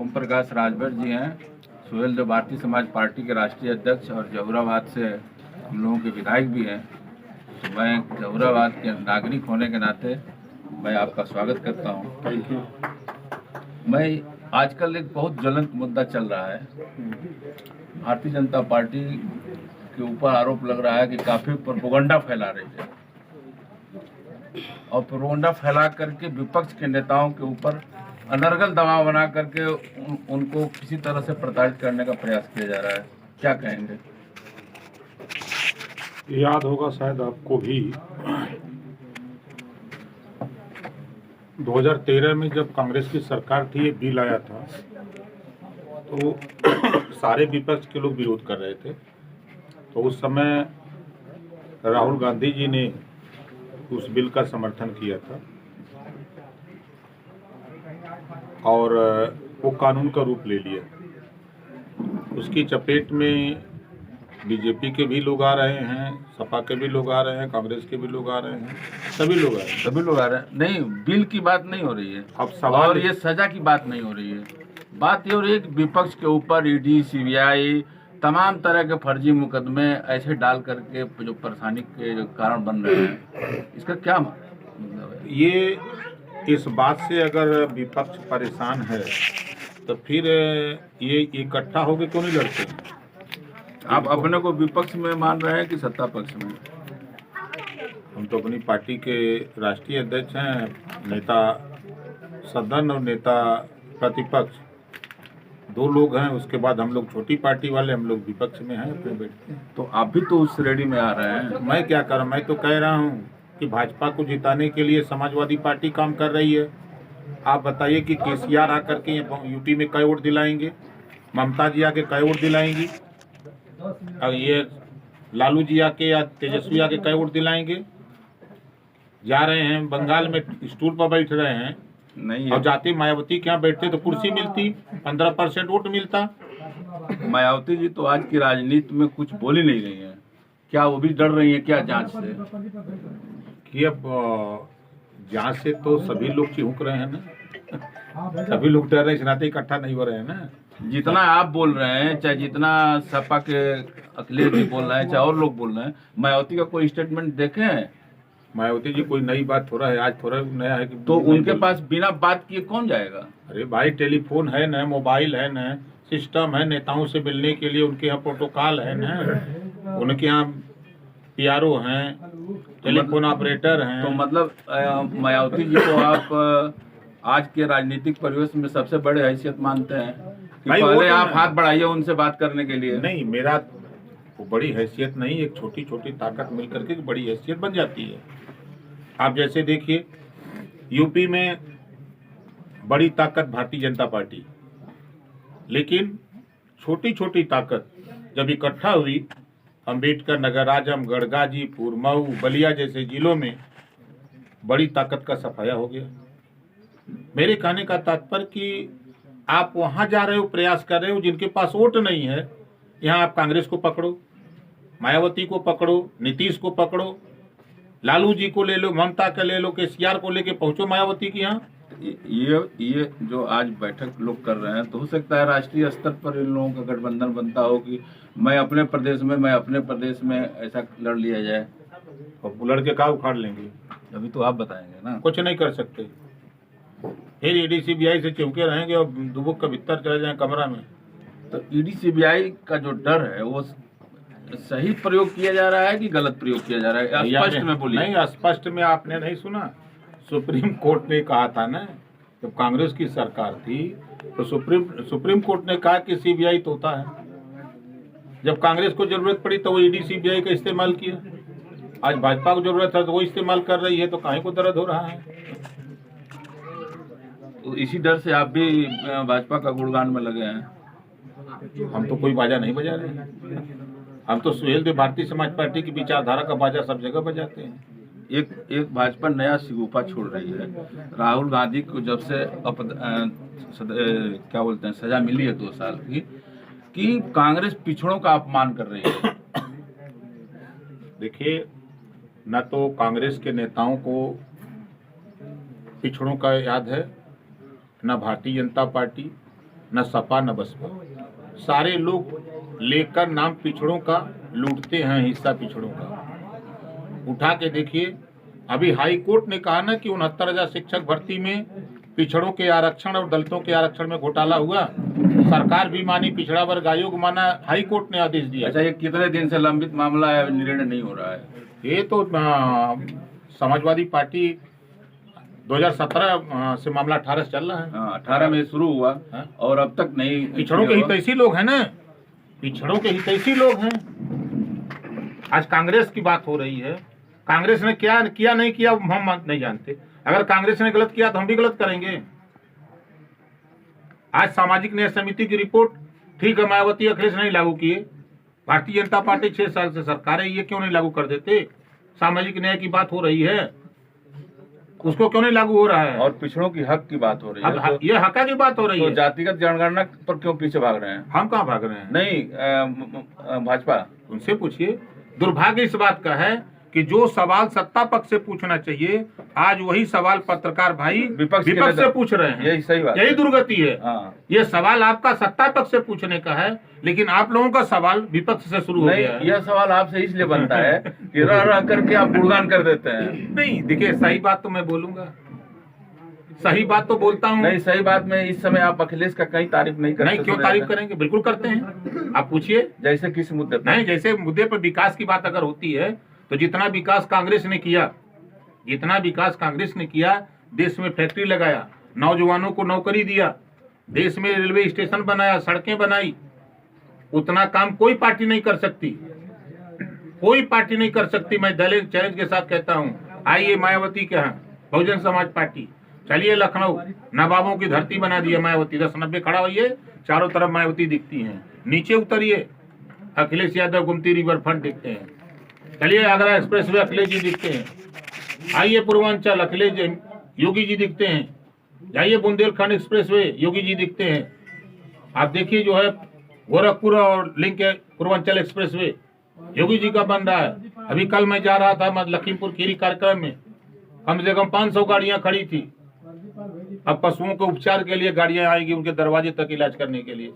ओम प्रकाश राजभर जी हैं, सुहेल जो भारतीय समाज पार्टी के राष्ट्रीय अध्यक्ष और जहुराबाद से हम लोगों के विधायक भी हैं। तो मैं जहुराबाद के नागरिक होने के नाते मैं आपका स्वागत करता हूं। Thank you. मैं आजकल एक बहुत ज्वलंत मुद्दा चल रहा है। भारतीय जनता पार्टी के ऊपर आरोप लग रहा है कि काफ़ी प्रोपेगेंडा फैला रही है और प्रोपेगेंडा फैला करके विपक्ष के नेताओं के ऊपर अनर्गल दबाव बना करके उनको किसी तरह से प्रताड़ित करने का प्रयास किया जा रहा है। क्या कहेंगे? याद होगा शायद आपको भी 2013 में जब कांग्रेस की सरकार थी, ये बिल आया था तो सारे विपक्ष के लोग विरोध कर रहे थे। तो उस समय राहुल गांधी जी ने उस बिल का समर्थन किया था और वो कानून का रूप ले लिया। उसकी चपेट में बीजेपी के भी लोग आ रहे हैं, सपा के भी लोग आ रहे हैं, कांग्रेस के भी लोग आ रहे हैं, सभी लोग आ रहे हैं। नहीं, बिल की बात नहीं हो रही है। अब सवाल और ये सजा की बात नहीं हो रही है। बात ये हो रही है कि विपक्ष के ऊपर ईडी, सीबीआई तमाम तरह के फर्जी मुकदमे ऐसे डाल करके जो परेशानी के जो कारण बन रहे हैं, इसका क्या मतलब है? ये इस बात से अगर विपक्ष परेशान है तो फिर ये इकट्ठा होकर क्यों नहीं लड़ते? आप अपने को विपक्ष में मान रहे हैं कि सत्ता पक्ष में? हम तो अपनी पार्टी के राष्ट्रीय अध्यक्ष हैं, नेता सदन और नेता प्रतिपक्ष, दो लोग हैं। उसके बाद हम लोग छोटी पार्टी वाले, हम लोग विपक्ष में हैं, अपने बैठते हैं। तो आप भी तो उस श्रेणी में आ रहे हैं। मैं क्या करूं? मैं तो कह रहा हूं कि भाजपा को जिताने के लिए समाजवादी पार्टी काम कर रही है। आप बताइए कि केसीआर आकर के यूपी में कई वोट दिलाएंगे, ममता जी आके कई वोट दिलाएंगी, और ये लालू जी आके या तेजस्वी आके कई वोट दिलाएंगे? जा रहे हैं बंगाल में स्टूल पर बैठ रहे हैं, नहीं और जाते मायावती के यहाँ बैठते तो कुर्सी मिलती, 15% वोट मिलता। मायावती जी तो आज की राजनीति में कुछ बोल ही नहीं रही हैं। क्या वो भी डर रही है क्या जांच से? कि अब जांच से तो सभी लोग चिहुक रहे हैं ना, सभी लोग डर रहे हैं, इस नाते इकट्ठा नहीं हो रहे हैं ना। जितना आप बोल रहे हैं, चाहे जितना सपा के अखिलेश जी बोल रहे हैं, चाहे और लोग बोल रहे हैं, मायावती का कोई स्टेटमेंट देखे हैं? मायावती जी कोई नई बात थोड़ा है, आज थोड़ा नया है कि तो उनके पास बिना बात किए कौन जाएगा? अरे भाई, टेलीफोन है न, मोबाइल है न, सिस्टम है, नेताओं से मिलने के लिए उनके यहाँ प्रोटोकॉल है न, उनके यहाँ पीआरओ हैं, टेलीफोन ऑपरेटर हैं। तो मतलब मायावती जी को आप आज के राजनीतिक परिवेश में सबसे बड़े हैसियत मानते हैं कि पहले आप हाथ बढ़ाइए उनसे बात करने के लिए? नहीं, मेरा वो बड़ी हैसियत नहीं, एक छोटी छोटी ताकत मिलकर के बड़ी हैसियत बन जाती है। आप जैसे देखिए, यूपी में बड़ी ताकत भारतीय जनता पार्टी, लेकिन छोटी छोटी ताकत जब इकट्ठा हुई, अम्बेडकर नगर, आजमगढ़, गाजीपुर, मऊ, बलिया जैसे जिलों में बड़ी ताकत का सफाया हो गया। मेरे कहने का तात्पर्य कि आप वहां जा रहे हो, प्रयास कर रहे हो, जिनके पास वोट नहीं है। यहाँ आप कांग्रेस को पकड़ो, मायावती को पकड़ो, नीतीश को पकड़ो, लालू जी को ले लो, ममता का ले लो, केसीआर को लेके पहुंचो मायावती के यहाँ। ये जो आज बैठक लोग कर रहे हैं, तो हो सकता है राष्ट्रीय स्तर पर इन लोगों का गठबंधन बनता हो कि मैं अपने प्रदेश में ऐसा लड़ लिया जाए। और लड़ के का उखाड़ लेंगे? अभी तो आप बताएंगे ना। कुछ नहीं कर सकते, फिर ईडी सीबीआई से चिमके रहेंगे और दुबुक का भीतर चले जाए कमरा में। तो ईडी सीबीआई का जो डर है वो सही प्रयोग किया जा रहा है कि गलत प्रयोग किया जा रहा है? स्पष्ट में बोलिए। नहीं, स्पष्ट में आपने नहीं सुना? सुप्रीम कोर्ट ने कहा था ना, जब कांग्रेस की सरकार थी तो सुप्रीम कोर्ट ने कहा कि सीबीआई तो होता है। जब कांग्रेस को जरूरत पड़ी तो वो ईडी सीबीआई का इस्तेमाल किया। आज भाजपा को जरूरत है तो वो इस्तेमाल कर रही है, तो काहे को दर्द हो रहा है? तो इसी डर से आप भी भाजपा का गुणगान में लगे हैं। हम तो कोई बाजा नहीं बजा रहे, हम तो सुहेल देव भारतीय समाज पार्टी की विचारधारा का बाजा सब जगह बजाते हैं। एक भाजपा नया सिगुफा छोड़ रही है। राहुल गांधी को जब से क्या बोलते हैं सजा मिली है 2 साल की, कि कांग्रेस पिछड़ों का अपमान कर रही है। देखिए, न तो कांग्रेस के नेताओं को पिछड़ों का याद है, न भारतीय जनता पार्टी, न सपा न बसपा, सारे लोग लेकर नाम पिछड़ों का लूटते हैं, हिस्सा पिछड़ों का। उठा के देखिए, अभी हाई कोर्ट ने कहा ना कि 69,000 शिक्षक भर्ती में पिछड़ों के आरक्षण और दलितों के आरक्षण में घोटाला हुआ, सरकार भी मानी, पिछड़ा वर्ग आयोग माना, हाई कोर्ट ने आदेश दिया। अच्छा, ये कितने दिन से लंबित मामला है, निर्णय नहीं हो रहा है? ये तो समाजवादी पार्टी 2017 से मामला 18 से चल रहा है। हाँ, 18 में शुरू हुआ हाँ? और अब तक नहीं। पिछड़ों के हितैषी लोग हैं ना, पिछड़ों के हितैषी लोग हैं। आज कांग्रेस की बात हो रही है, कांग्रेस ने क्या किया नहीं किया हम नहीं जानते। अगर कांग्रेस ने गलत किया तो हम भी गलत करेंगे। आज सामाजिक न्याय समिति की रिपोर्ट, ठीक है मायावती अखिलेश नहीं लागू किए, भारतीय जनता पार्टी 6 साल से सरकार है, ये क्यों नहीं लागू कर देते? सामाजिक न्याय की बात हो रही है, उसको क्यों नहीं लागू हो रहा है? और पिछड़ों की हक की बात हो रही है, अब ये हक की बात हो रही तो है। जातिगत जनगणना पर क्यों पीछे भाग रहे हैं? हम कहाँ भाग रहे हैं? नहीं, भाजपा, उनसे पूछिए। दुर्भाग्य इस बात का है कि जो सवाल सत्ता पक्ष से पूछना चाहिए, आज वही सवाल पत्रकार भाई विपक्ष से पूछ रहे हैं। यही सही बात, यही दुर्गति है। हाँ। ये सवाल आपका सत्ता पक्ष से पूछने का है, लेकिन आप लोगों का सवाल विपक्ष से शुरू हो गया है। यह सवाल आपसे इसलिए बनता है कि रह रह करके आप गुणगान कर देते हैं। नहीं, देखिए सही बात तो मैं बोलूंगा, सही बात तो बोलता हूँ। नहीं, सही बात में इस समय आप अखिलेश का कहीं तारीफ नहीं करते। नहीं, क्यों तारीफ करेंगे, बिल्कुल करते हैं। आप पूछिए। जैसे किस मुद्दे पर? नहीं, जैसे मुद्दे पर विकास की बात अगर होती है तो जितना विकास कांग्रेस ने किया, देश में फैक्ट्री लगाया, नौजवानों को नौकरी दिया, देश में रेलवे स्टेशन बनाया, सड़कें बनाई, उतना काम कोई पार्टी नहीं कर सकती, कोई पार्टी नहीं कर सकती। मैं दलित चैलेंज के साथ कहता हूं, आइए मायावती के यहाँ, बहुजन समाज पार्टी, चलिए लखनऊ, नवाबों की धरती बना दी है मायावती। 10-90 खड़ा होइए, चारों तरफ मायावती दिखती हैं। नीचे उतरिए, अखिलेश यादव गुमती रिवर फ्रंट दिखते हैं। चलिए आगरा एक्सप्रेस वे, अखिलेश जी दिखते हैं। आइए पूर्वांचल, अखिलेश योगी जी दिखते हैं। जाइए बुंदेलखंड एक्सप्रेस वे, योगी जी दिखते हैं। आप देखिए जो है गोरखपुर और link Purvanchal express way, Yogi ji का बन रहा है। अभी कल मैं जा रहा था लखीमपुर खीरी कार्यक्रम में, कम से कम 500 गाड़ियां खड़ी थी। अब पशुओं के उपचार के लिए गाड़ियां आएगी उनके दरवाजे तक इलाज करने के लिए।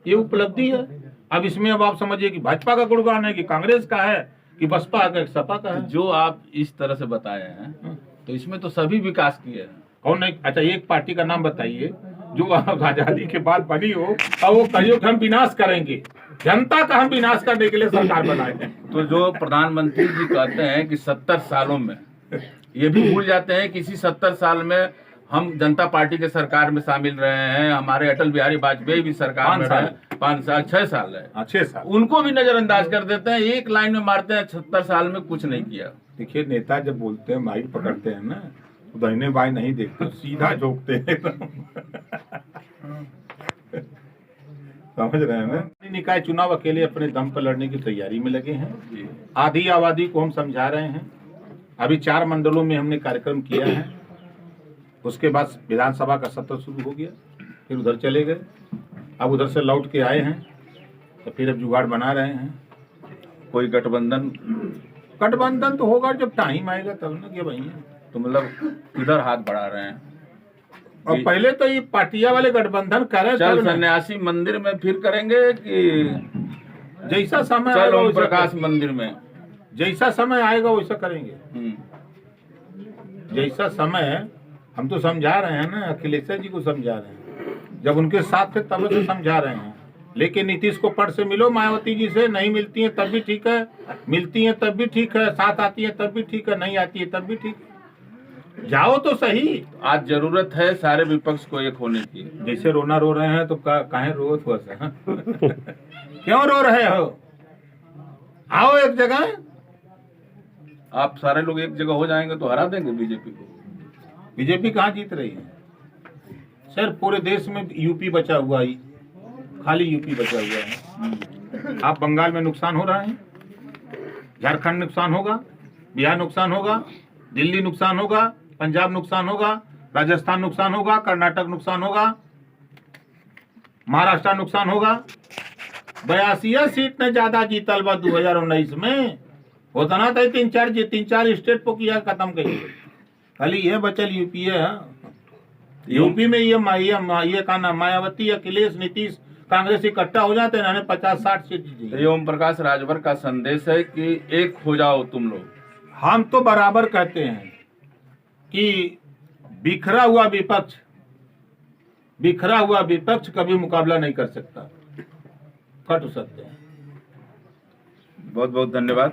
ये उपलब्धि है। अब इसमें अब आप समझिए कि भाजपा का गुणगान है कि कांग्रेस का है कि बसपा का, सपा का है। जो आप इस तरह से बताए हैं तो इसमें तो सभी विकास किए हैं। कौन नहीं? अच्छा, एक पार्टी का नाम बताइए जो आजादी के बाद बनी हो और वो कहियो कि हम विनाश करेंगे, जनता का हम विनाश करने के लिए सरकार बनाए हैं। तो जो प्रधानमंत्री जी कहते हैं कि 70 सालों में, ये भी भूल जाते हैं कि इसी 70 साल में हम जनता पार्टी के सरकार में शामिल रहे हैं। हमारे अटल बिहारी वाजपेयी भी सरकार में रहे, 5 साल 6 साल है, 6 साल। उनको भी नजरअंदाज कर देते हैं, एक लाइन में मारते हैं, 70 साल में कुछ नहीं किया। देखिए, नेता जब बोलते हैं, माइक पकड़ते हैं ना, तो दाहिने बाएं नहीं देखते, सीधा झोंकते हैं। समझ रहे हैं ना? निकाय चुनाव अकेले अपने दम पर लड़ने की तैयारी में लगे हैं। आधी आबादी को हम समझा रहे हैं। अभी 4 मंडलों में हमने कार्यक्रम किया है। उसके बाद विधानसभा का सत्र शुरू हो गया, फिर उधर चले गए, अब उधर से लौट के आए हैं, तो फिर अब जुगाड़ बना रहे हैं। कोई गठबंधन तो होगा जब टाइम आएगा तब ना कि भैया। तो मतलब किधर हाथ बढ़ा रहे हैं? और पहले तो ये पार्टियां वाले गठबंधन करें, चल सन्यासी मंदिर में फिर करेंगे कि जैसा समय चल ओम प्रकाश मंदिर में? जैसा समय आएगा वैसा करेंगे। जैसा समय, हम तो समझा रहे हैं ना, अखिलेश जी को समझा रहे हैं, जब उनके साथ थे तब तो समझा रहे हैं। लेकिन नीतीश को पट से मिलो, मायावती जी से नहीं मिलती है तब भी ठीक है, मिलती है तब भी ठीक है, साथ आती है तब भी ठीक है, नहीं आती है तब भी ठीक है। जाओ तो सही। आज जरूरत है सारे विपक्ष को एक होने की। जैसे रोना रो रहे हैं तो काहे रो थोड़ा सा? क्यों रो रहे हो? आओ एक जगह। आप सारे लोग एक जगह हो जाएंगे तो हरा देंगे बीजेपी को। बीजेपी कहाँ जीत रही है सर? पूरे देश में यूपी बचा हुआ है, खाली यूपी बचा हुआ है। आप बंगाल में नुकसान हो रहा है, झारखंड नुकसान होगा, बिहार नुकसान होगा, दिल्ली नुकसान होगा, पंजाब नुकसान होगा, राजस्थान नुकसान होगा, कर्नाटक नुकसान होगा, महाराष्ट्र नुकसान होगा। 82 सीट ने ज्यादा जीतल बा 2019 में। होता ना था 3-4 स्टेट को किया खत्म करिए, खाली ये बचल यूपी है। यूपी में ये का नाम मायावती, अखिलेश, नीतीश, कांग्रेस इकट्ठा हो जाते हैं, इन्होंने 50-60 सीट जीती। ये ओम प्रकाश राजभर का संदेश है कि एक हो जाओ तुम लोग। हम तो बराबर कहते हैं कि बिखरा हुआ विपक्ष कभी मुकाबला नहीं कर सकता, कट सकते हैं। बहुत बहुत धन्यवाद।